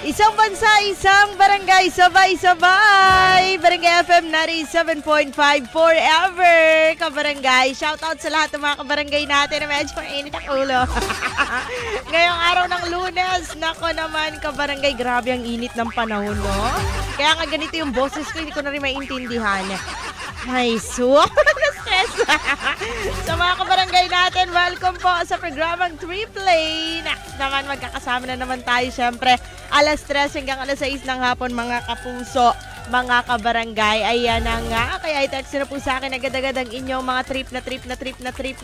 Isang bansa, isang barangay, sabay-sabay. Barangay FM 97.5 forever. Kabarangay, shoutout sa lahat ng mga kabarangay natin na medyo mainit ang ulo. Ngayong araw ng Lunes, nako naman kabarangay, grabe ang init ng panahon, no? Kaya nga ganito yung boses ko, hindi ko na rin maintindihan. Ay, na-stress. Sa mga kabarangay natin, welcome po sa programang Triplay. Next naman, magkakasama na naman tayo, syempre, alas 3 hanggang alas 6 ng hapon, mga kapuso, mga kabarangay. Ayan na nga, kaya i-text na po sa akin agad-agad ang inyong mga trip na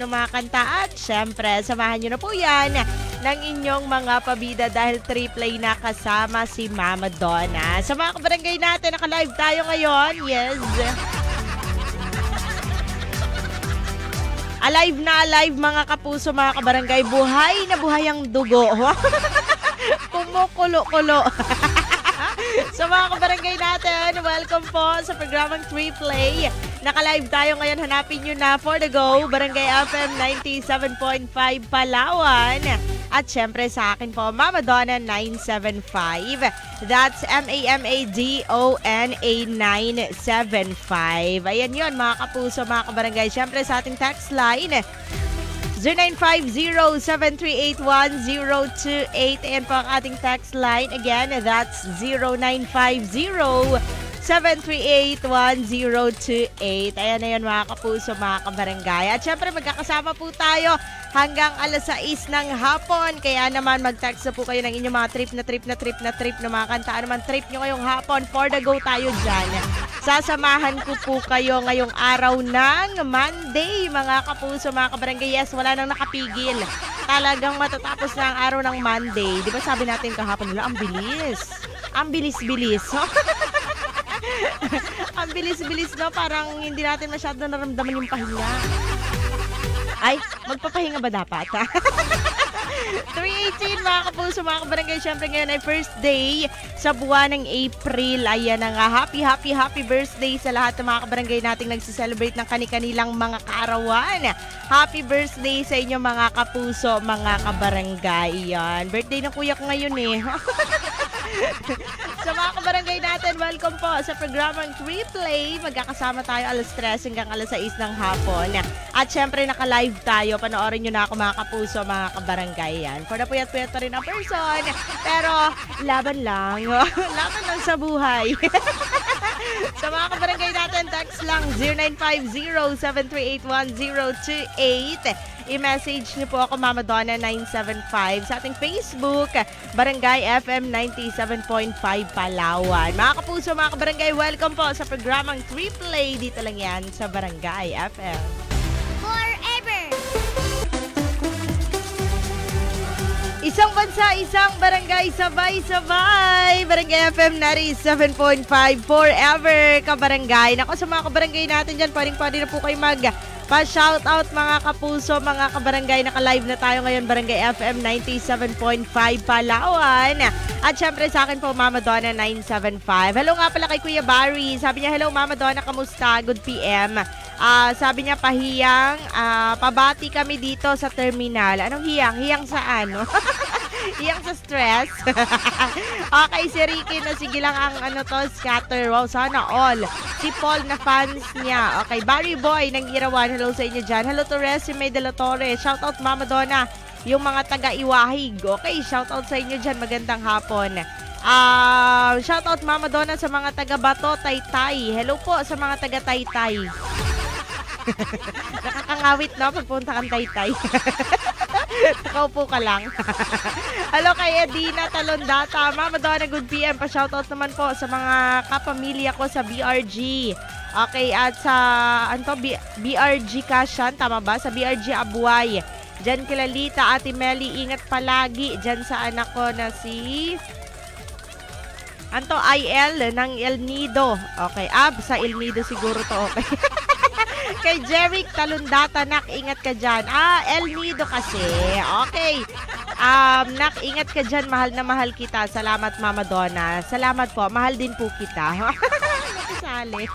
mga kanta. At syempre, samahan nyo na po yan ng inyong mga pabida dahil Triplay na kasama si Mama Donna. Sa mga kabarangay natin, naka-live tayo ngayon. Yes. Alive na alive, mga kapuso, mga kabarangay. Buhay na buhay ang dugo. Kumukulo-kulo. So mga kabarangay natin, welcome po sa programang Triplay. Naka-live tayo ngayon. Hanapin nyo na for the go, Barangay FM 97.5 Palawan. At syempre sa akin po, Mama Donna 975. That's MAMADONA 975. Ayan yun, mga kapuso, mga kabarangay. Syempre sa ating text line, 0950-738-1028. Ayan po ang ating text line. Again, that's 0950-738-1028. Ayan na yun, mga kapuso, mga kabarangay. At syempre magkakasama po tayo hanggang alas 6 ng hapon. Kaya naman mag-text na po kayo ng inyong mga trip na mga kanta. Ano man trip nyo ngayong hapon, for the go tayo dyan. Sasamahan ko po kayo ngayong araw ng Monday, mga kapuso, mga kabarangay. Yes, wala nang nakapigil. Talagang matatapos na ang araw ng Monday. Di ba sabi natin kahapon nila, ang bilis. Ang bilis-bilis. Ang bilis-bilis, no? Parang hindi natin masyado naramdaman yung pahinga. Ay, magpapahinga ba dapat? 3:18, mga kapuso, mga kabarangay. Siyempre ngayon ay first day sa buwan ng April. Ayan na nga, happy birthday sa lahat ng mga kabarangay nating nagsiselebrate ng kani-kanilang mga kaarawan. Happy birthday sa inyo, mga kapuso, mga kabarangay. Yan, birthday ng kuya ko ngayon eh. Sa mga kabarangay natin, welcome po sa programang Triplay. Magkakasama tayo alas 3 hanggang alas 6 ng hapon. At syempre naka-live tayo. Panoorin nyo na ako, mga kapuso, mga kabarangay. Yan. For the puyat-puyat pa rin ang person. Pero laban lang. Laban lang sa buhay. Sa mga kabarangay natin, text lang 0950-738-1028. I-message niyo po ako, Mama Donna 975. Sa ating Facebook, Barangay FM 97.5 Palawan. Mga kapuso, mga kabarangay, welcome po sa programang Triplay. Dito lang yan sa Barangay FM. Forever! Isang bansa, isang barangay, sabay-sabay. Barangay FM 97.5 forever, kabarangay. Nako, sa mga kabarangay natin dyan, pwede na po kayo pa-shoutout, mga kapuso, mga kabarangay. Naka-live na tayo ngayon, Barangay FM 97.5 Palawan. At syempre sa akin po, Mama Donna 975. Hello nga pala kay Kuya Barry. Sabi niya, hello Mama Donna, kamusta? Good PM. Sabi niya, pahiyang, pabati kami dito sa terminal. Anong hiyang? Hiyang saan? No? Hiyang sa stress. Okay, si Ricky na sige lang ang scatter. Wow, sana all. Si Paul na fans niya. Okay, Barry Boy ng Irawan. Hello sa inyo dyan. Hello to Resime de la Torre. Shoutout Mama Donna. Yung mga taga-Iwahig. Okay, shoutout sa inyo dyan. Magandang hapon. Shoutout Mama Donna sa mga taga-Bato, Taytay. Hello po sa mga taga-Taytay. Nakakangawit, no? Pagpunta kang Taytay. Nakaupo ka lang. Hello kay Edina Talondata. Mama Donna, good PM. Pa-shoutout naman po sa mga kapamilya ko sa BRG. Okay, at sa BRG Kasyan, tama ba? Sa BRG Abuay. Diyan kilalita, Ate Melly, ingat palagi. Diyan sa anak ko na si IL ng El Nido. Okay, sa El Nido siguro to. Okay. Kay Jeric Talundata, nak, ingat ka dyan. El Nido kasi. Okay. Nak, ingat ka dyan. Mahal na mahal kita. Salamat, Mama Donna. Salamat po. Mahal din po kita. sali.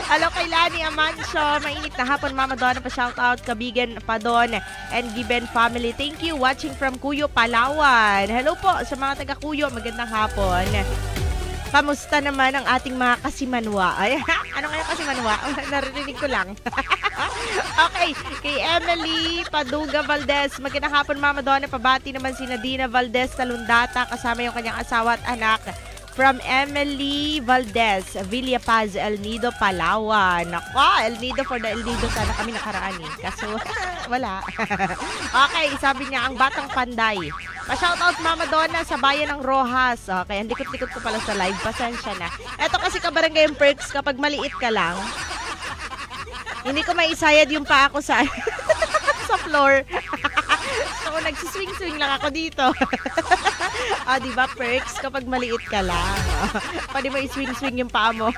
Hello kay Lani Amancio. Mainit na hapon, Mama Donna. Pa-shoutout Kabigan Padon and Giben family. Thank you. Watching from Cuyo, Palawan. Hello po sa mga taga Cuyo. Magandang hapon. Kamusta naman ang ating mga kasimanwa? Ay, ano nga yung kasimanwa? Narinig ko lang. Okay, kay Emily Paduga Valdez. Magandang hapon, Mama Donna. Pabati naman si Nadina Valdez Talundata kasama yung kanyang asawa at anak. From Emily Valdez, Villa Paz, El Nido, Palawan. Ako, El Nido for the El Nido. Sana kami nakaraan eh. Kaso, wala. Okay, sabi niya, ang Batang Panday. Pa-shoutout Mama Donna sa bayan ng Rojas. Okay, ang likot-likot ko pala sa live. Pasensya na. Eto kasi kabarangay yung perks kapag maliit ka lang. Hindi ko maisayad yung paa ko sa sa floor. So, nagsiswing-swing lang ako dito. Diba, perks kapag maliit ka lang. Pwede mo i-swing-swing yung paa mo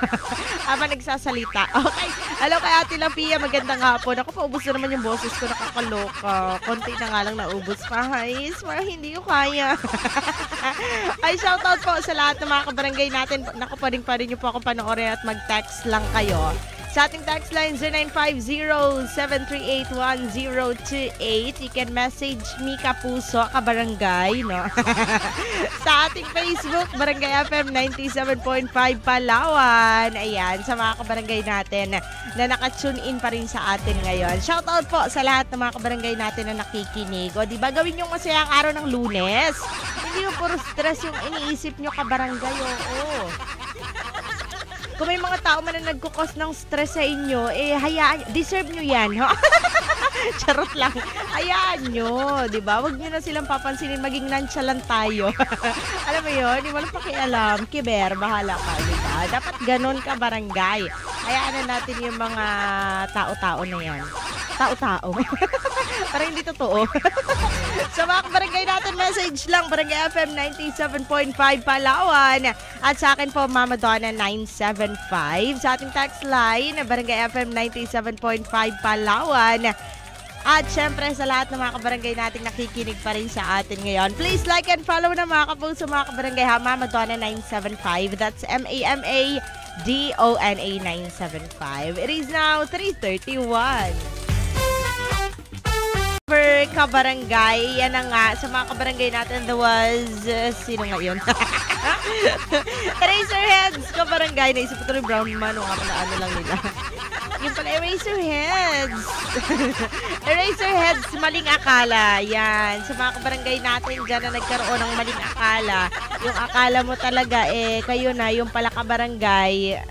habang nagsasalita. Okay. Hello kay Ate Lapia. Magandang hapon. Ako, paubos na naman yung boses ko. Nakakaloka. Konti na nga lang naubos pa. Guys, hindi ko kaya. Ay, shoutout po sa lahat ng mga kabarangay natin. Naku, pa rin nyo po ako panoorin at mag-text lang kayo. Sa ating text line 0950-738-1028. You can message me Kapuso, Kabarangay, no? Sa ating Facebook, Barangay FM 97.5 Palawan. Ayan, sa mga kabarangay natin na naka-tune in pa rin sa atin ngayon. Shoutout po sa lahat ng mga kabarangay natin na nakikinig. O, diba, gawin yung masayang araw ng Lunes. Hindi yung puro stress yung iniisip nyo, kabarangay, oo. Kung may mga tao man na nagkukos ng stress sa inyo, hayaan, deserve nyo yan. Charot lang. Hayaan nyo, di ba? Huwag nyo na silang papansinin, maging nonchalant tayo. Alam mo yun, di mo lang pakialam. Kiber, bahala ka, di ba? Dapat ganun ka, barangay. Hayaan na natin yung mga tao-tao na yan. Tao-tao. Parang hindi totoo. Sa mga barangay natin, message lang, Barangay FM 97.5 Palawan. At sa akin po, Mama Donna 975. Sa ating text line, Barangay FM 97.5 Palawan. At syempre sa lahat ng mga kabarangay natin nakikinig pa rin sa atin ngayon. Please like and follow na mga kapuso, mga kabarangay ha. Mama Donna 975. That's MAMA DONA 975. It is now 3:31. Kabarangay, yan na nga. Sa mga kabarangay natin, there was, sino nga yun? Eraserheads, kabarangay. Naisip ko tuloy brown man, o nga pala ano lang nila. Yung pala, Eraserheads. Eraserheads, maling akala. Yan. Sa mga kabarangay natin dyan na nagkaroon ng maling akala. Yung akala mo talaga, kayo na, yung pala kabarangay,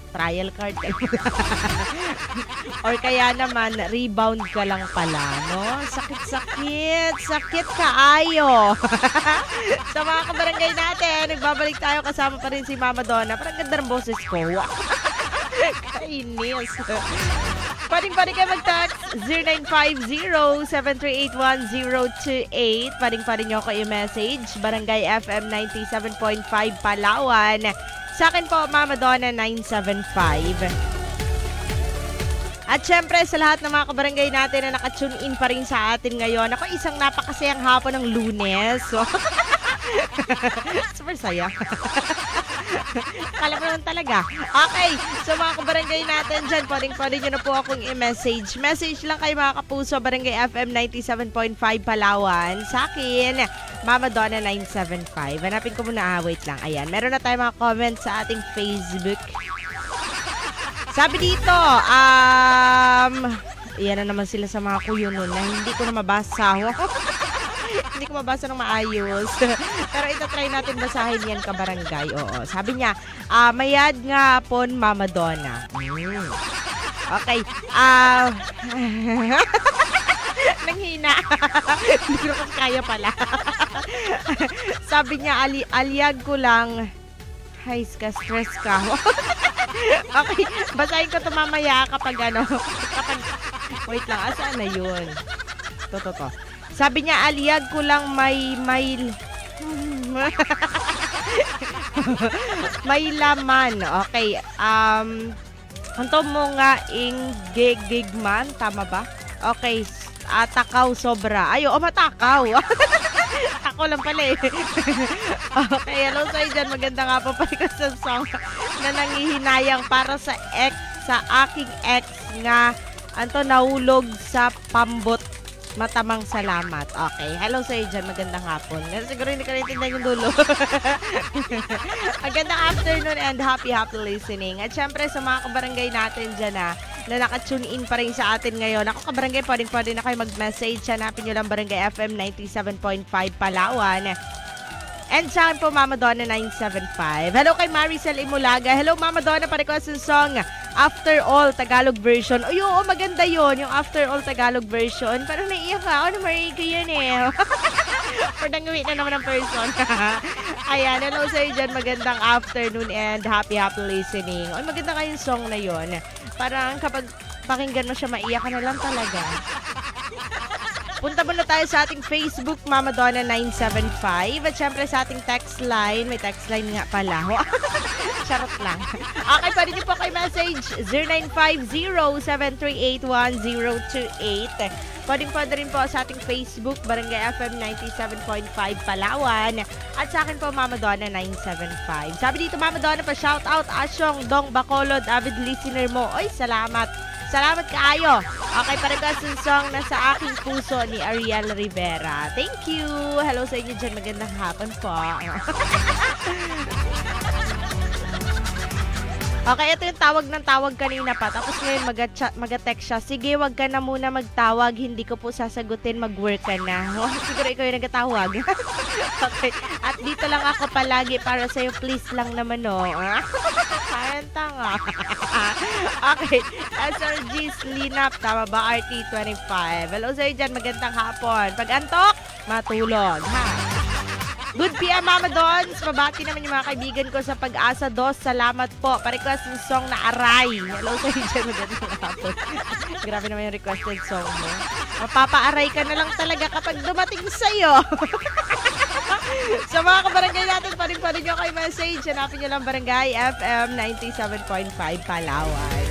trial card ka or kaya naman rebound ka lang pala, no? Sakit kaayo. Sa mga kabarangay natin, nagbabalik tayo, kasama pa rin si Mama Donna. Parang ganda ng boses ko. Kainis. Pwede kayo mag-text 0950-738-1028. Pwede nyo ko i-message Barangay FM 97.5 Palawan. Sa akin po, Mama Donna 975. At syempre, sa lahat ng mga kabarangay natin na naka-tune in pa rin sa atin ngayon. Ako, isang napakasayang hapon ng Lunes. So, super saya. Kala mo naman talaga. Okay, so mga kabarangay natin dyan, pwede nyo na po akong i-message. Message lang kayo mga kapuso, Barangay FM 97.5 Palawan. Sa akin, Mama Donna 975. Hanapin ko muna, wait lang. Ayan, meron na tayo mga comments sa ating Facebook. Sabi dito, yan na naman sila sa mga kuyo nun na hindi ko na mabasa. Hindi ko mabasa ng maayos. Pero try natin basahin yan, kabarangay. Oo. Sabi niya, mayad nga pon, Mama Donna. Okay. Nanghina. Hindi ko kaya pala. Sabi niya, alyag ko lang. Hay, stress ka. Okay, basahin ko ito mamaya kapag wait lang, asaan na yun? To. Sabi niya, aliyag ko lang may laman. Okay, anto mo nga gigman, tama ba? Okay, takaw sobra. Matakaw. Ako lang pala eh. Okay, hello sa'yo dyan. Maganda nga po pala sa song na nangihinayang para sa aking ex nga anto nahulog sa pambot. Matamang salamat. Okay. Hello sa'yo dyan. Magandang hapon. Siguro hindi ka naintindihan yung dulo. Magandang afternoon and happy listening. At syempre sa mga kabarangay natin dyan na naka-tune in pa rin sa atin ngayon. Ako kabarangay, pwede na kayo mag-message. Hanapin nyo lang Barangay FM 97.5 Palawan. And sa akin po, Mama Donna 975. Hello kay Maricel Imulaga. Hello, Mama Donna. Pa-request ng song After All, Tagalog version. Uy, oo, maganda yon yung After All, Tagalog version. Parang naiiyak ka. Ako na marinig ko yun eh. Pardangawin na naman ng person. Ayan, hello sa'yo dyan. Magandang afternoon and happy listening. Uy, maganda nga yung song na yon. Parang kapag pakinggan mo siya, maiyak ka na lang talaga. Punta muna tayo sa ating Facebook, Mama Donna 975. At syempre sa ating text line. May text line nga pala. Charot lang. Okay, pwede niyo po kayo message 0950-738-1028. Pwede rin po sa ating Facebook, Barangay FM 97.5 Palawan. At sa akin po, Mama Donna 975. Sabi dito, Mama Donna, pa shoutout Asyong Dong Bacolod, avid listener mo. Oy, salamat. Salamat kaayo. Okay, pa-request yung song na sa aking puso ni Ariel Rivera. Thank you. Hello sa inyo dyan. Magandang hapon po. Okay, ito yung tawag ng tawag kanina pa. Tapos ngayon mag-text siya. Sige, wag ka na muna magtawag. Hindi ko po sasagutin. Mag-work ka na. Siguro ikaw yung nagtatawag. Okay. At dito lang ako palagi para sa'yo. Please lang naman, no. Parang tanga. Okay. SRG Slinap. Tama ba? RT25. Hello sa'yo dyan. Magandang hapon. Pag antok, matulog. Ha? Good PM, Mama Dons. Mabati naman yung mga kaibigan ko sa Pag-asa 2. Salamat po. Pa-request yung song na Aray. Hello sa'yo dyan. Magandang hapon. Grabe naman yung requested song mo. Mapapa-aray ka na lang talaga kapag dumating sa'yo. Sa mga kabarangay natin, pa rin nyo kayo message. Hanapin nyo lang Barangay FM 97.5 Palawan.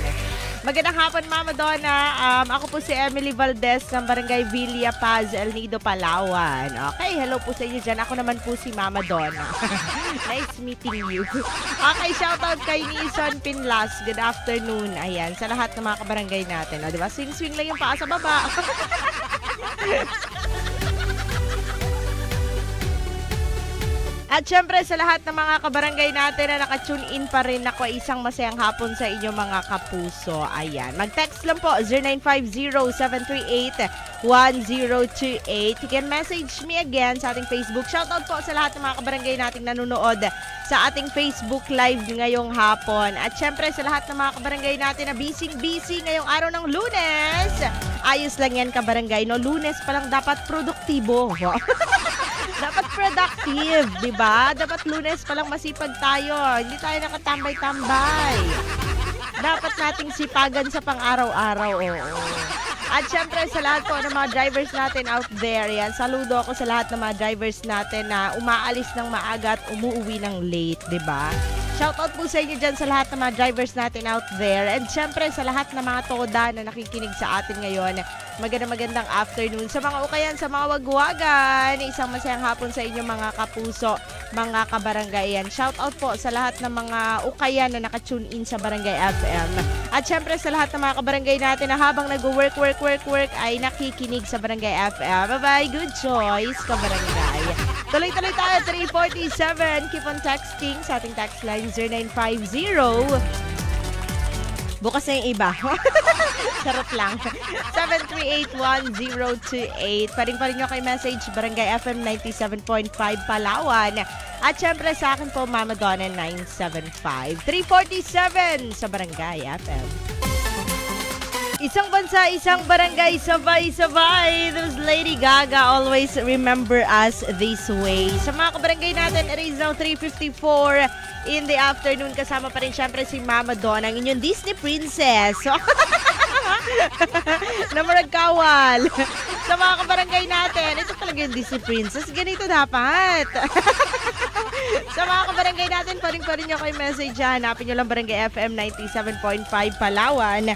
Magandang hapon, Mama Donna. Ako po si Emily Valdez ng Barangay Villa Paz, El Nido, Palawan. Okay, hello po sa inyo dyan. Ako naman po si Mama Donna. Nice meeting you. Okay, shoutout kay Nison Pinlas. Good afternoon. Ayan, sa lahat ng mga kabarangay natin. O, diba? Swing-swing lang yung paa sa baba. At syempre sa lahat ng mga kabarangay natin na naka-tune in pa rin, ako isang masayang hapon sa inyo mga kapuso. Ayan. Mag-text lang po 0950-738-1028. You can message me again sa ating Facebook. Shoutout po sa lahat ng mga kabarangay nating nanonood sa ating Facebook Live ngayong hapon. At syempre sa lahat ng mga kabarangay natin na busy ngayong araw ng Lunes. Ayos lang yan kabarangay, no? Lunes pa lang dapat produktibo. Dapat productive, di ba? Dapat Lunes pa lang masipag tayo. Hindi tayo nakatambay-tambay. Dapat nating sipagan sa pang-araw-araw. Oo. At syempre sa lahat po ng mga drivers natin out there, yan, saludo ako sa lahat ng mga drivers natin na umaalis ng maaga at umuwi ng late, di ba? Shoutout po sa inyo dyan sa lahat ng mga drivers natin out there. And syempre sa lahat ng mga toda na nakikinig sa atin ngayon, magandang afternoon. Sa mga ukayan, sa mga wagwagan, isang masayang hapon sa inyo mga kapuso, mga kabaranggayan. Shoutout po sa lahat ng mga ukayan na nakatune in sa Barangay FM. At syempre sa lahat ng mga kabarangay natin na habang nag-work ay nakikinig sa Barangay FM. Bye-bye, good choice, kabarangay. Tuloy-tuloy tayo, 347. Keep on texting sa ating text line 0950. Bukas na yung iba. Charot lang. 738-1028. Pa rin nyo kay message Barangay FM 97.5 Palawan. At syempre sa akin po, Mama Donna 975. 347 sa Barangay FM. Isang bansa, isang barangay, sabay-sabay. Those Lady Gaga, always remember us this way. Sa mga kabarangay natin, it is now 3:54 in the afternoon. Kasama pa rin syempre si Mama Donna, ang inyong Disney princess. Namarag kawal. Sa mga kabarangay natin, ito talaga yung Disney princess. Ganito dapat. Sa mga kabarangay natin, pa rin nyo kayo message. Hanapin nyo lang Barangay FM 97.5 Palawan.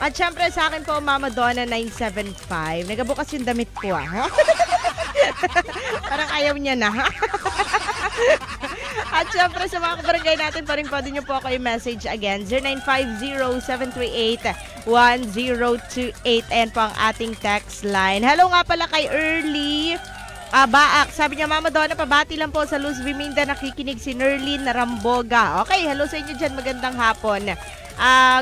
At syempre sa akin po, Mama Donna 975. Nagabukas yung damit ko Parang ayaw niya na. At syempre sa mga kabarangay natin, pa rin pwede nyo po ako i-message again. 0950-738-1028. Ayan po ang ating text line. Hello nga pala kay Early Baak. Sabi niya, Mama Donna, pabati lang po sa Luz Biminda, nakikinig si Nerlin Ramboga. Okay, hello sa inyo dyan. Magandang hapon.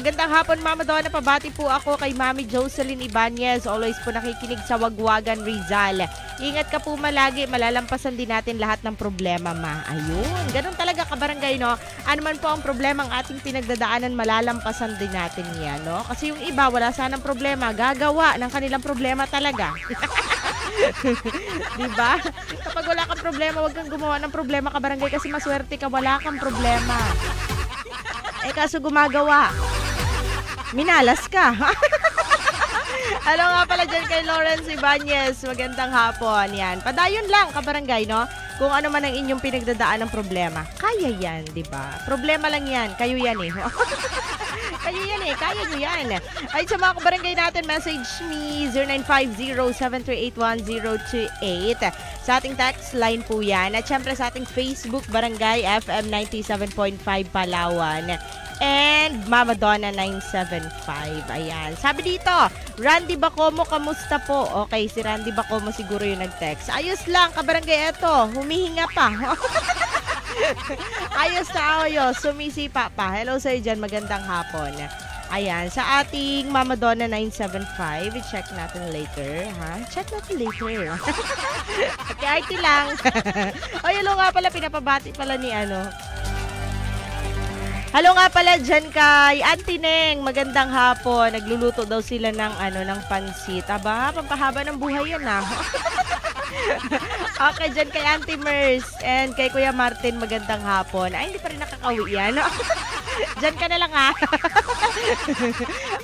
Gandang hapon, Mama Donna. Pabati po ako kay Mami Jocelyn Ibanez. Always po nakikinig sa Wagwagan, Rizal. Ingat ka po malagi. Malalampasan din natin lahat ng problema, Ma. Ayun. Ganun talaga kabarangay, no? Ano man po ang problema ang ating pinagdadaanan, malalampasan din natin yan, no? Kasi yung iba, wala sanang problema. Gagawa ng kanilang problema talaga. Diba? Kapag wala kang problema, wag kang gumawa ng problema kabarangay kasi maswerte ka, wala kang problema. Kaso gumagawa. Minalas ka. Hello nga pala dyan kay Lawrence Ibanez. Magandang hapon. Yan. Padayon lang kabarangay, no? Kung ano man ang inyong pinagdadaan ng problema. Kaya yan, diba? Problema lang yan. Kayo yan eh. Kayo yan eh. Kaya nyo yan. Ay, sa mga kabarangay natin, message me 0950-738-1028. Sa ating text line po yan. At syempre sa ating Facebook, Barangay FM 97.5 Palawan. And Mama Donna 975. Ayan. Sabi dito, Randy Bacomo, kamusta po? Okay, si Randy Bacomo siguro yung nag-text. Ayos lang, kabarangay, eto. Humihinga pa. Ayos na ayos. Sumisipa pa. Hello sa'yo dyan. Magandang hapon. Ayan. Sa ating Mama Donna 975. I-check natin later. Ha? Check natin later. Okay, RT lang. O, hello nga pala. Pinapabati pala ni ano. Hello nga pala dyan kay Auntie Neng. Magandang hapon. Nagluluto daw sila ng ng pansit. Aba, pampahaba ng buhay yan ah. Okay, dyan kay Auntie Mers and kay Kuya Martin, magandang hapon. Ay, hindi pa rin nakakauwi yan. Dyan ka na lang ha.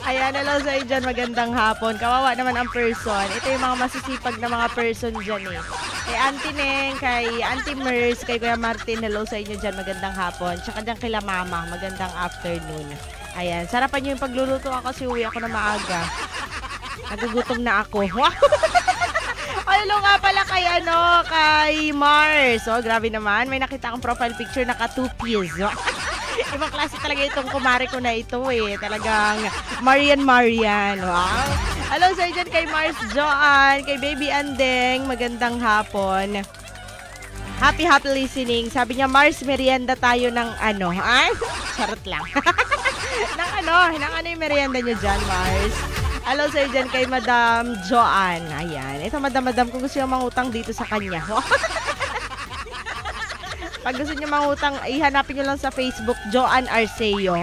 Ayan, hello sa iyo dyan, magandang hapon. Kawawa naman ang person. Ito yung mga masisipag na mga person dyan eh. Kay Auntie Neng, kay Auntie Mers, kay Kuya Martin, hello sa inyo dyan, magandang hapon. Tsaka dyan kila Mama, magandang afternoon. Ayan, sarapan nyo yung pagluluto ako kasi uwi ako na maaga. Nagugutom na ako. Ay, hello nga pala kay kay Mars. Oh, grabe naman. May nakita akong profile picture, naka 2-piece. Ibang klase talaga itong kumare ko na ito eh. Talagang Marian. Wow. Hello sa dyan kay Mars Joan, kay Baby Andeng, magandang hapon. Happy listening. Sabi niya, Mars, merienda tayo ng charot lang. ng yung merienda niyo dyan, Mars? Hello sa dyan kay Madam Joan. Ayan. Ito, Madam, kung gusto niyo mangutang dito sa kanya. Pag gusto niyo mangutang, ihanapin niyo lang sa Facebook, Joan Arceo.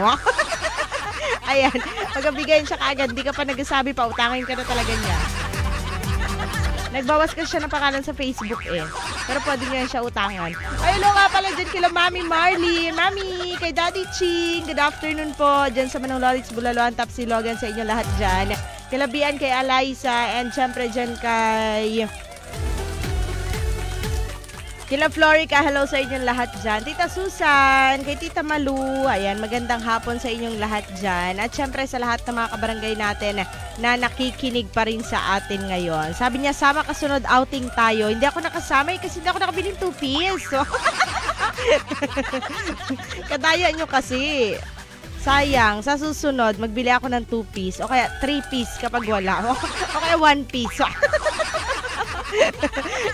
Ayan. Pagkabigayin siya kaagad, di ka pa nagsasabi pa, utangin ka na talaga niya. Nagbawas kasi siya ng pangalan sa Facebook eh. Pero pwede niya siya utangan. Ay, hello nga pala dyan kila Mami Marley. Mami, kay Daddy Ching. Good afternoon po. Dyan sa Manong Lorix, Bulaluan, Tapsilogan sa inyo lahat dyan. Kilabian kay Eliza. And syempre dyan kay Kila Florica, hello sa inyong lahat dyan. Tita Susan, kay Tita Malu, ayan, magandang hapon sa inyong lahat dyan. At syempre sa lahat ng mga kabarangay natin na nakikinig pa rin sa atin ngayon. Sabi niya, sama kasunod outing tayo. Hindi ako nakasama kasi hindi ako nakabiling 2-piece. So, kadaya nyo kasi. Sayang, sa susunod, magbili ako ng 2-piece o kaya 3-piece kapag wala. O kaya 1-piece.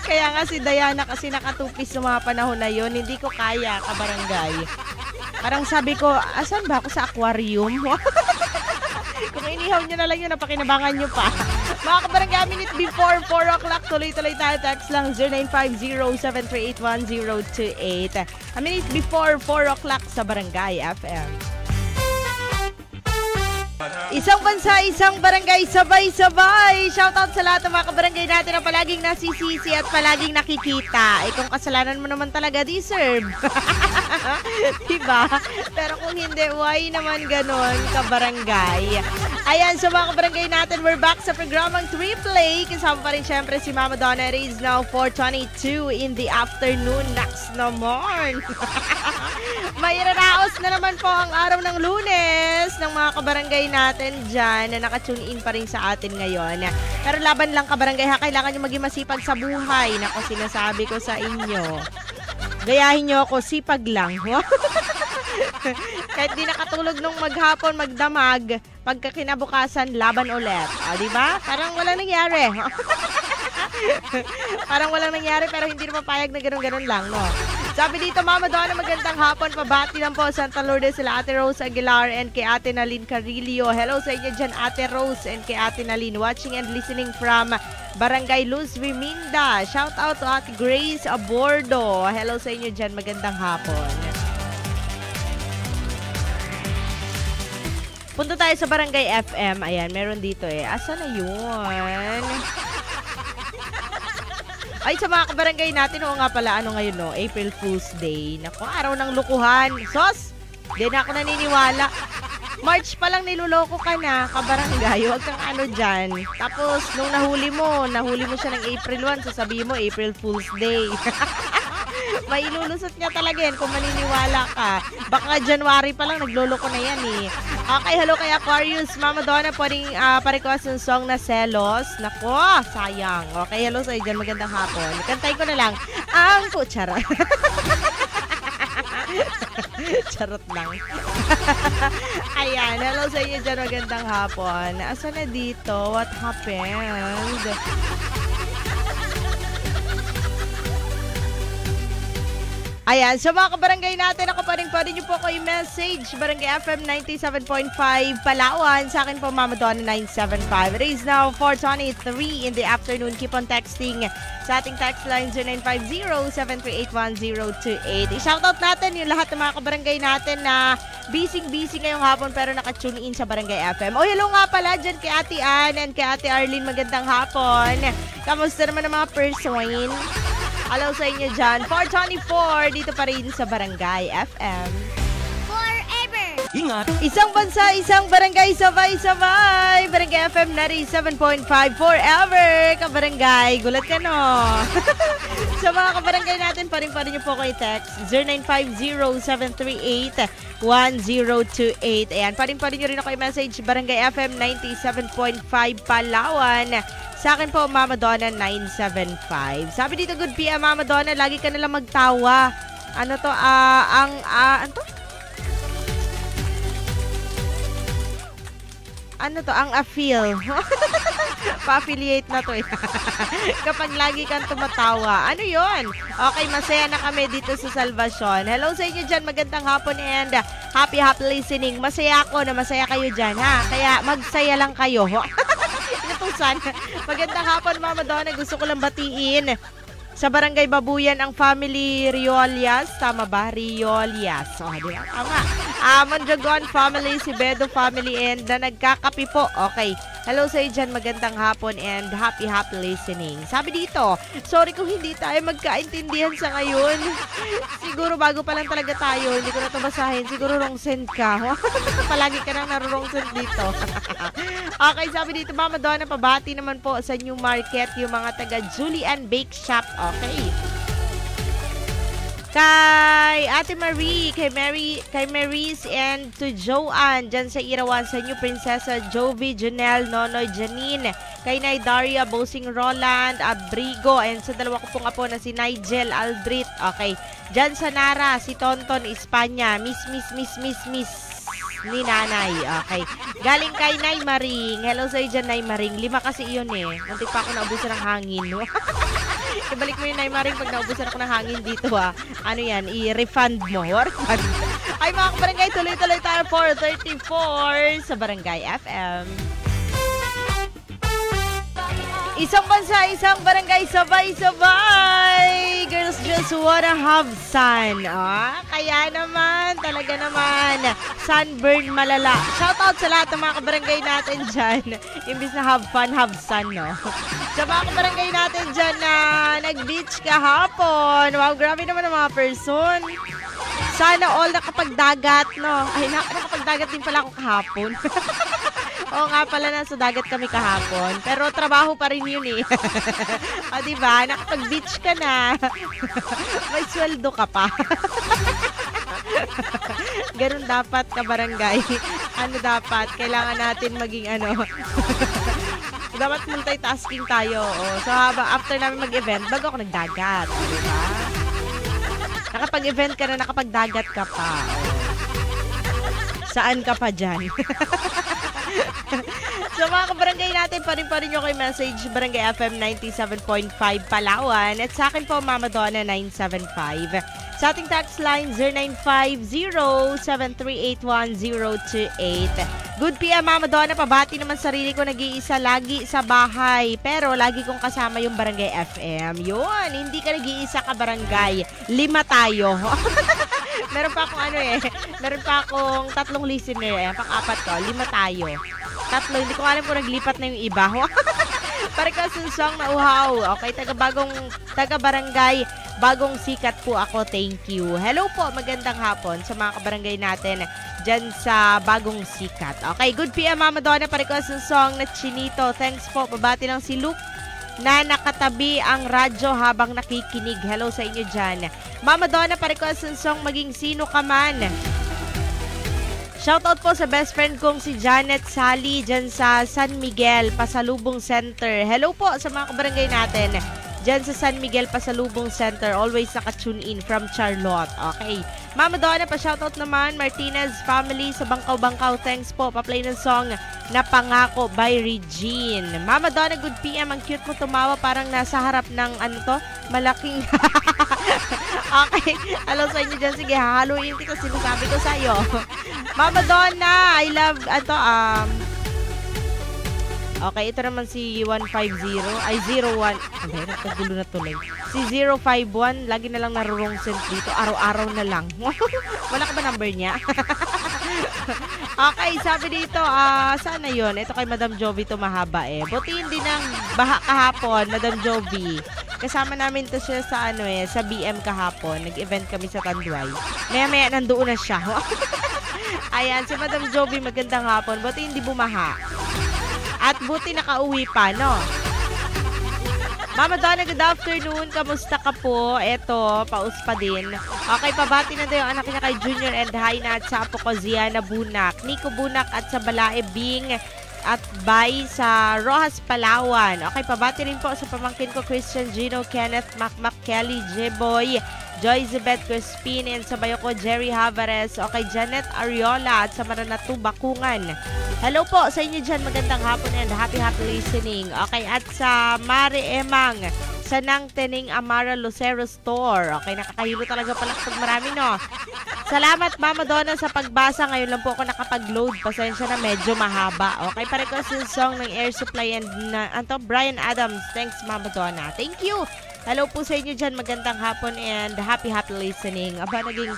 Kaya nga si Diana kasi naka 2-piece sa mga panahon na yon, hindi ko kaya kabarangay. Parang sabi ko, asan ba ako sa aquarium? Kung inihaw nyo na lang yun, napakinabangan nyo pa. Mga kabarangay, a minute before 4 o'clock, tuloy-tuloy tayo, text lang 0950-738-1028. A minute before 4 o'clock sa Barangay FM. Isang bansa, isang barangay, sabay-sabay. Shoutout sa lahat ng mga kabarangay natin na palaging nasisisi at palaging nakikita. Kung kasalanan mo naman talaga, deserve. Diba? Pero kung hindi, why naman ganon, kabarangay? Ayan, sa mga kabarangay natin, we're back sa programang 3Play. Kasama pa rin syempre si Mama Donna. It is now 4:22 in the afternoon. Next naman. May raraos na naman po ang araw ng Lunes ng mga kabarangay natin dyan na nakatune in pa rin sa atin ngayon. Pero laban lang kabarangay ha, kailangan nyo maging masipag sa buhay. Nako, sinasabi ko sa inyo. Gayahin nyo ako, sipag lang. Kahit di nakatulog nung maghapon, magdamag, pagka kinabukasan, laban ulit. O, diba? Parang walang nangyari. Parang walang nangyari pero hindi naman payag na ganun-ganun lang, no? Sabi dito, Mama Donna, magandang hapon. Pabati lang po Santa Lourdes sila Ate Rose Aguilar and kay Ate Nalyn Carillo. Hello sa inyo dyan, Ate Rose and kay Ate Nalyn. Watching and listening from Barangay Luz Viminda. Shout out to Ate Grace Abordo. Hello sa inyo dyan, magandang hapon. Punta tayo sa Barangay FM. Ayan, meron dito eh. Asa na yun? Ay, sa mga kabarangay natin, oo nga pala, ano ngayon, no? April Fool's Day. Naku, araw ng lukuhan. Sos! Di na ako naniniwala. March pa lang niluloko ka na, kabarangay. Huwag kang ano dyan. Tapos, nung nahuli mo siya ng April 1, sasabihin mo, April Fool's Day. May ilulusot niya talaga yan kung maniniwala ka. Baka January pa lang, nagloloko na yan eh. Okay, hello kay Aquarius. Mama Donna, pwedeng pa-request ng song na Selos. Nako, sayang. Okay, hello sa iyo dyan. Magandang hapon. Kantay ko na lang. Ang kutsara. Charot lang. Ayan, hello sa iyo dyan. Magandang hapon. Asa na dito? What happened? Ayan, sa mga kabarangay natin, ako pa rin nyo po ko i-message. Barangay FM 97.5 Palawan. Sa akin po, Mama Donna 975. It is now 4:23 in the afternoon. Keep on texting sa ating text line 0950-738-1028. I-shoutout natin yung lahat ng mga kabarangay natin na busy ngayong hapon pero nakatune in sa Barangay FM. O, hello nga pala dyan kay Ate Ann and kay Ate Arlene. Magandang hapon. Kamusta naman ang mga person? Hello sa inyo dyan. 4:24 dito pa rin sa Barangay FM. Forever! Ingat! Isang bansa, isang barangay, sabay-sabay. Barangay FM 97.5 forever. Kabarangay, gulat ka no? Sa mga kabarangay natin, pa rin nyo po ko i-text 0950-738-1028. Ayan, pa rin nyo rin ako i-message Barangay FM 97.5 Palawan. Sa akin po, Mama Donna 975. Sabi dito, good PM, Mama Donna, lagi ka nalang magtawa. Ano to, ano to? Ano to, ang affil. Pa-affiliate na to eh. Kapag lagi kang tumatawa. Ano yon? Okay, masaya na kami dito sa Salvacion. Hello sa inyo dyan, magandang hapon and happy listening. Masaya ako na masaya kayo dyan, ha? Kaya magsaya lang kayo. Inutusan. Magandang hapon, Mama Donna. Gusto ko lang batiin sa Barangay Babuyan ang family Riolias. Tama ba? Riolias. Oh, di ba? Tama. Mondragon family, si Bedo family, and na nagkakapi po. Okay. Hello sa iyo dyan. Magandang hapon and happy listening. Sabi dito, sorry kung hindi tayo magkaintindihan sa ngayon. Siguro bago pa lang talaga tayo. Hindi ko na ito basahin. Siguro wrong send ka. Palagi ka nang narurong send dito. Okay, sabi dito, Mama Donna, pabati naman po sa New Market yung mga taga Julian Bake Shop. Okay. Kay Ate Marie, kay Maris and to Joanne dyan sa Irawan, sa New Princesa, Jovi, Janelle, Nonoy, Janine, kay Nay Daria, Bosing Roland, Abrigo, and sa dalawa ko pong apo na si Nigel Aldrit. Okay. Dyan sa Nara, si Tonton, Espanya, Miss ni Nanay. Okay. Galing kay Nay Maring. Hello sa iyo dyan, Nay Maring. 5 kasi iyon eh. Muntik pa ako naubusan ng hangin. Ibalik mo yung Nay Maring pag naubusan ako ng hangin dito ha. Ano yan? I-refund mo. Refund. Ay mga kabarangay, tuloy-tuloy tayo 4:34 sa Barangay FM. Isang bansa, isang barangay, sabay-sabay. Girls just wanna have sun. Kaya naman, talaga naman. Sunburn malala. Shoutout sa lahat ng mga kabarangay natin dyan. Imbis na have fun, have sun, no? Sa mga kabarangay natin dyan na nag-beach kahapon. Wow, grabe naman ang mga person. Sana all nakapagdagat, no? Ay, nakapagdagat din pala ako kahapon. Oo nga pala, nasa dagat kami kahapon. Pero trabaho pa rin yun eh. O diba, nakapag-beach ka na. May sweldo ka pa. Ganun dapat kabarangay. Ano dapat? Kailangan natin maging dapat multitasking tayo. So after namin mag-event, bago ako nagdagat. Diba? Nakapag-event ka na, nakapagdagat ka pa. Saan ka pa dyan? So mga kabarangay natin, pa rin nyo kay message Barangay FM 97.5 Palawan. At sa akin po, Mama Donna 975. Sa ating text line 0950-7381028. Good PM, Mama Donna. Pabati naman sarili ko, nag-iisa lagi sa bahay. Pero lagi kong kasama yung Barangay FM. Yun, hindi ka nag-iisa ka barangay. 5 tayo. Meron pa akong meron pa akong 3 listener pang-4 ko. 5 tayo. 3, hindi ko alam kung naglipat na yung iba. Pare ka susong na uhaw. Okay, taga-barangay, bagong sikat po ako. Thank you. Hello po, magandang hapon sa mga kabarangay natin dyan sa bagong sikat. Okay, good PM, Mama Donna. Pare ka susong na Chinito. Thanks po. Babati lang si Luke na nakatabi ang radyo habang nakikinig. Hello sa inyo dyan. Mama Donna, pare ko sunsong maging sino ka man. Shoutout po sa best friend kong si Janet Sally dyan sa San Miguel, Pasalubong Center. Hello po sa mga kabarangay natin dyan sa San Miguel, Pasalubong Center. Always naka-tune in from Charlotte. Okay. Mama Donna, pa-shoutout naman Martinez family sa Bangkaw-Bangkaw. Thanks po. Pa-play ng song na Pangako by Regine. Mama Donna, good PM. Ang cute mo tumawa. Parang nasa harap ng malaking... Okay. Hello sa inyo dyan. Sige, hahaluin kita. Sinasabi ko sa'yo. Mama Donna, I love, okay, ito naman si 150, ay 01, nagkagulo na tuloy. Si 051, lagi na lang narurongsen dito, araw-araw na lang. Wala ka ba number niya? Okay, sabi dito, sana yun? Ito kay Madam Jovi to mahaba Buti hindi nang baha kahapon, Madam Jovi. Kasama namin to siya sa sa BM kahapon. Nag-event kami sa Tanduay. Maya-maya nandoon na siya. Ayan, si Madam Jovi, magandang hapon. Buti hindi bumaha. At buti nakauwi pa, no? Mama Donna, good afternoon. Kamusta ka po? Eto, paus pa din. Okay, pabati na daw yung anak niya kay Junior and Haina at sa apo ko, Ziana Bunak, Nico Bunak at sa Balae Bing at Bay sa Rojas, Palawan. Okay, pabati rin po sa pamangkin ko, Christian Gino, Kenneth Macmac, Kelly, J-Boy, Joyzebeth Crispin, and sa bayo ko, Jerry Havares. Okay, Janet Ariola at sa Maranatu, Bakungan. Hello po sa inyo dyan. Magandang hapon and happy listening. Okay, at sa Mare Emang, sa Nang Tening Amara Lucero Store. Okay, nakakahilo talaga pala kapag marami, no? Salamat, Mama Donna, sa pagbasa. Ngayon lang po ako nakapag-load. Pasensya na, medyo mahaba. Okay, pare ko sa song ng Air Supply and Brian Adams. Thanks, Mama Donna. Thank you. Hello po sa inyo dyan. Magandang hapon and happy listening. Aba, naging...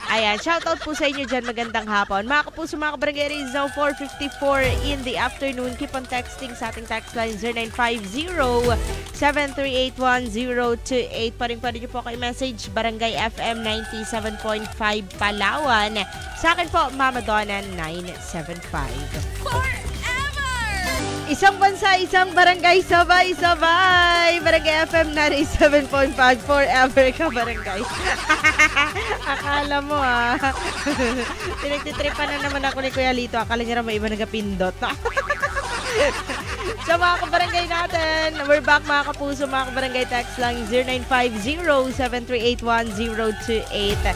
Ayan, shoutout po sa inyo dyan. Magandang hapon. Mga kapuso, mga kabarangay, is now 4:54 in the afternoon. Keep on texting sa ating text line 0950-7381028. Pa rin nyo po kayo message Barangay FM 97.5 Palawan. Sa akin po, Mama Donna 975. Isang bansa, isang barangay, sabay-sabay. Barangay FM 97.5 forever ka, barangay. Akala mo, Pinagtitripan na naman ako ni Kuya Lito. Akala niya may iba nagapindot. So mga kabarangay natin, we're back mga kapuso, mga kabarangay. Text lang 0950-7381028.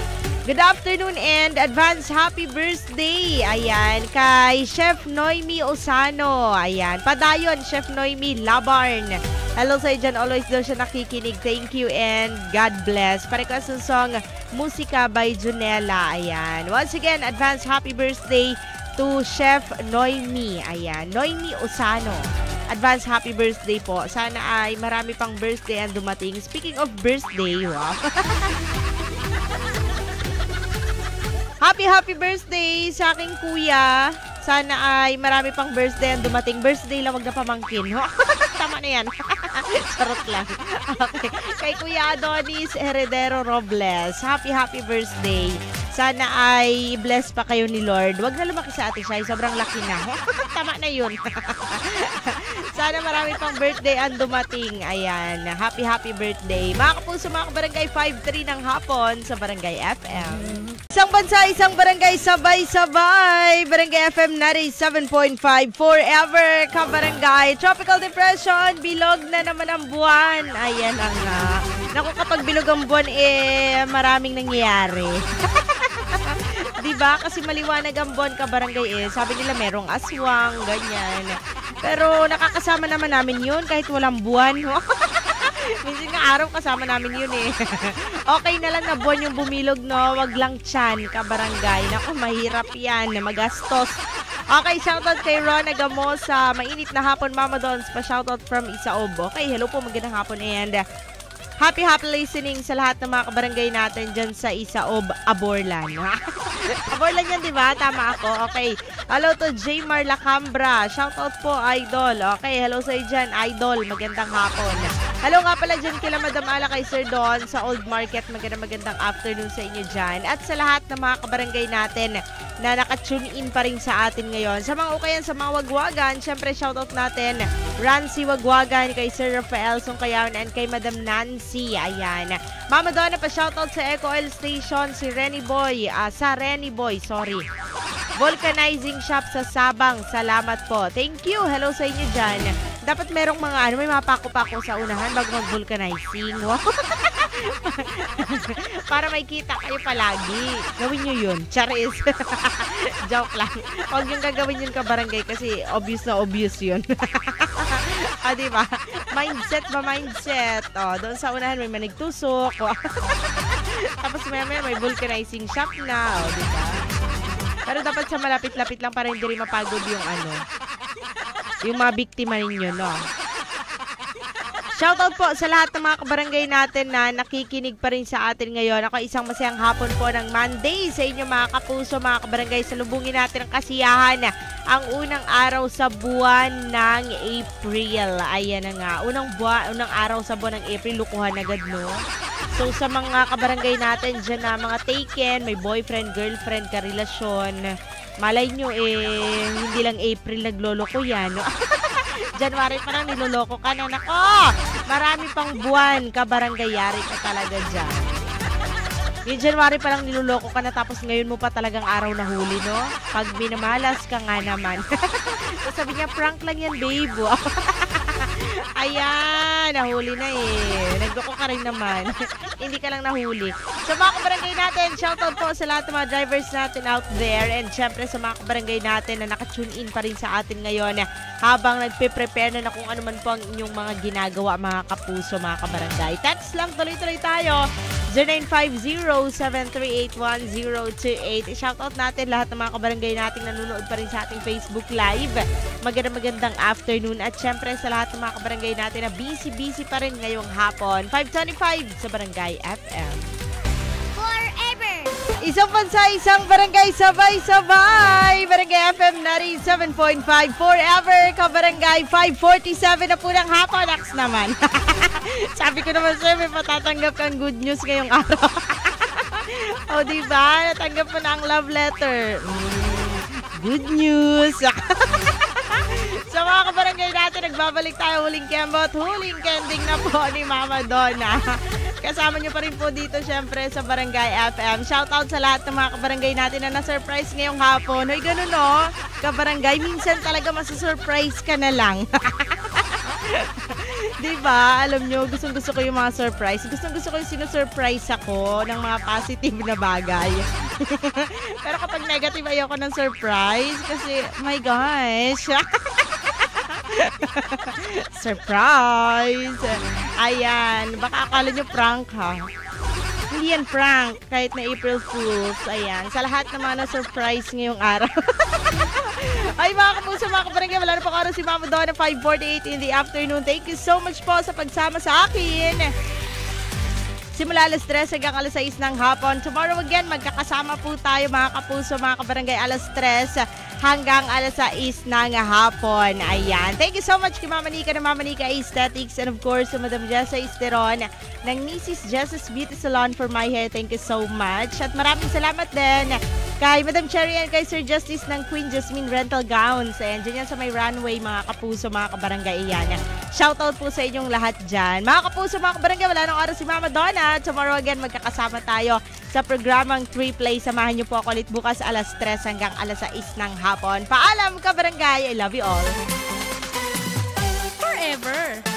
Good afternoon and advance happy birthday. Ayan, kay Chef Noemi Osano. Ayan, padayon, Chef Noemi Labarn. Hello sa dyan, always daw siya nakikinig. Thank you and God bless. Pare ko sa song Musika by Junella. Ayan, once again, advance happy birthday to Chef Noemi. Ayan, Noemi Osano. Advance happy birthday po. Sana ay marami pang birthday ang dumating. Speaking of birthday, wow. Happy birthday sa aking kuya. Sana ay marami pang birthday ang dumating. Birthday lang, wag na pamangkin. Tama na yan. Charot lang. Okay. Kay Kuya Adonis Heredero Robles. Happy birthday. Sana ay bless pa kayo ni Lord. Huwag na lumaki sa Ate Shai. Sobrang laki na. Tama na yun. Sana marami pang birthday ang dumating. Ayan. Happy birthday. Mga kapuso, mga kabarangay, 5:03 ng hapon sa Barangay FM. Isang bansa, isang barangay, sabay-sabay. Barangay FM 97.5 forever kabarangay. Tropical depression, bilog na naman ang buwan. Ayan ang naku, kapag bilog ang buwan, maraming nangyayari. Diba? Kasi maliwanag ang buwan kabarangay sabi nila merong aswang, ganyan. Pero nakakasama naman namin yun kahit walang buwan. Minsan nga araw kasama namin yun Okay na lang na buwan yung bumilog, no? Wag lang tiyan, kabarangay. Naku, mahirap yan, magastos. Okay, shoutout kay Ron Agamo sa mainit na hapon, Mama Dons. Pa-shoutout from Isaob. Okay, hello po, magandang hapon and happy listening sa lahat ng mga kabarangay natin dyan sa Isaob, Aborlan. Aborlan yan, di ba? Tama ako. Okay. Hello to J. Mar Lacambra. Shoutout po, Idol. Okay, hello sa dyan, Idol. Magandang hapon. Hello nga pala dyan kila Madam Ala kay Sir Don sa Old Market. Magandang afternoon sa inyo dyan. At sa lahat ng mga kabarangay natin na nakatune in pa rin sa atin ngayon. Sa mga ukayan, sa mga wagwagan, syempre shoutout natin Rancy Wagwagan, kay Sir Rafael Sungkayawan, and kay Madam Nancy. Ayan. Mama Donna, pa-shoutout sa Eco Oil Station, si Renny Boy. Sa Renny Boy, sorry. Vulcanizing Shop sa Sabang. Salamat po. Thank you. Hello sa inyo dyan. Dapat merong mga may mga pako-pako sa unahan bago mag-vulcanizing. Wow. Para may kita kayo palagi. Gawin nyo yun. Charis. Joke lang. Huwag yung gagawin yun kabarangay kasi obvious na obvious yun. Diba? Mindset ba mindset? Doon sa unahan may manigtusok. Tapos maya may vulcanizing shop na. Diba? Pero dapat sa malapit-lapit lang para hindi rin mapagod yung mga biktima ninyo, no? Shoutout po sa lahat ng mga kabarangay natin na nakikinig pa rin sa atin ngayon. Ako isang masayang hapon po ng Monday sa inyo mga kapuso, mga kabarangay. Salubungin natin ang kasiyahan, ang unang araw sa buwan ng April. Ayan na nga, unang araw sa buwan ng April, lukuhan agad, no? So sa mga kabarangay natin dyan na mga taken, may boyfriend, girlfriend, karelasyon, malay nyo hindi lang April nagloloko yan, no? January pa lang niloloko ka na. Nako! Marami pang buwan, kabarangay, yari ka talaga dyan. Yung January pa lang niloloko ka na tapos ngayon mo pa talagang araw na huli, no? Pag minamalas ka nga naman. So sabi niya, prank lang yan, babe. Ayan, nahuli na Nagloko ka rin naman. Hindi ka lang nahuli. Sa mga kabarangay natin, shoutout po sa lahat ng mga drivers natin out there. And syempre sa mga kabarangay natin na nakatune in pa rin sa atin ngayon habang nagpe-prepare na kung ano man po ang inyong mga ginagawa, mga kapuso, mga kabarangay. Text lang, tuloy-tuloy tayo. 0950-738-1028. Shoutout natin lahat ng mga kabarangay natin nanonood pa rin sa ating Facebook Live. Magandang afternoon. At syempre sa lahat ng mga kabarangay natin na busy pa rin ngayong hapon. 5:25 sa Barangay FM. Forever! Isang bansa, isang barangay, sabay-sabay. Barangay FM 97.5 forever. Kabarangay 5:47 na po ng hapon. Aks naman. Sabi ko naman sa'yo, may patatanggap kang good news ngayong araw. O diba? Natanggap mo na ang love letter. Good news. Sa mga kabarangay natin, nagbabalik tayo huling kembot, huling kending na po ni Mama Donna. Kasama nyo pa rin po dito syempre sa Barangay FM. Shoutout sa lahat ng mga kabarangay natin na na-surprise ngayong hapon. Hoy, ganun no? Kabarangay, minsan talaga masusurprise ka na lang. Diba? Alam nyo, gustong-gusto ko yung mga surprise. Gustong-gusto ko yung sinusurprise ako ng mga positive na bagay. Pero kapag negative, ayoko ng surprise kasi, my gosh. Surprise! Ayan, baka akala nyo prank ha. Hindi yan prank, kahit na April Fools. Ayan, sa lahat ng mga na-surprise ngayong araw. Ay mga kapuso, mga kabarangay, wala na pang oras si Mama Donna, 5:48 in the afternoon. Thank you so much po sa pagsama sa akin. Simula alas 3 hanggang alas 6 ng hapon. Tomorrow again, magkakasama po tayo mga kapuso, mga kabarangay, alas 3 hanggang alas 6 ng hapon. Ayan. Thank you so much kay Mama Nika ng Mama Nika Aesthetics and of course sa Madam Jessa Esteron ng Mrs. Jessa's Beauty Salon for my hair. Thank you so much. At maraming salamat din kay Madam Cherry and kay Sir Justice ng Queen Jasmine Rental Gowns. Ayan, dyan yan sa may runway, mga kapuso, mga kabarangay. Ayan. Shoutout po sa inyong lahat dyan. Mga kapuso, mga kabarangay, wala nang oras si Mama Donna. Tomorrow again, magkakasama tayo sa programang 3 Play. Samahan niyo po ako ulit bukas alas 3 hanggang alas 6 ng hapon. Paalam, kabarangay. I love you all. Forever.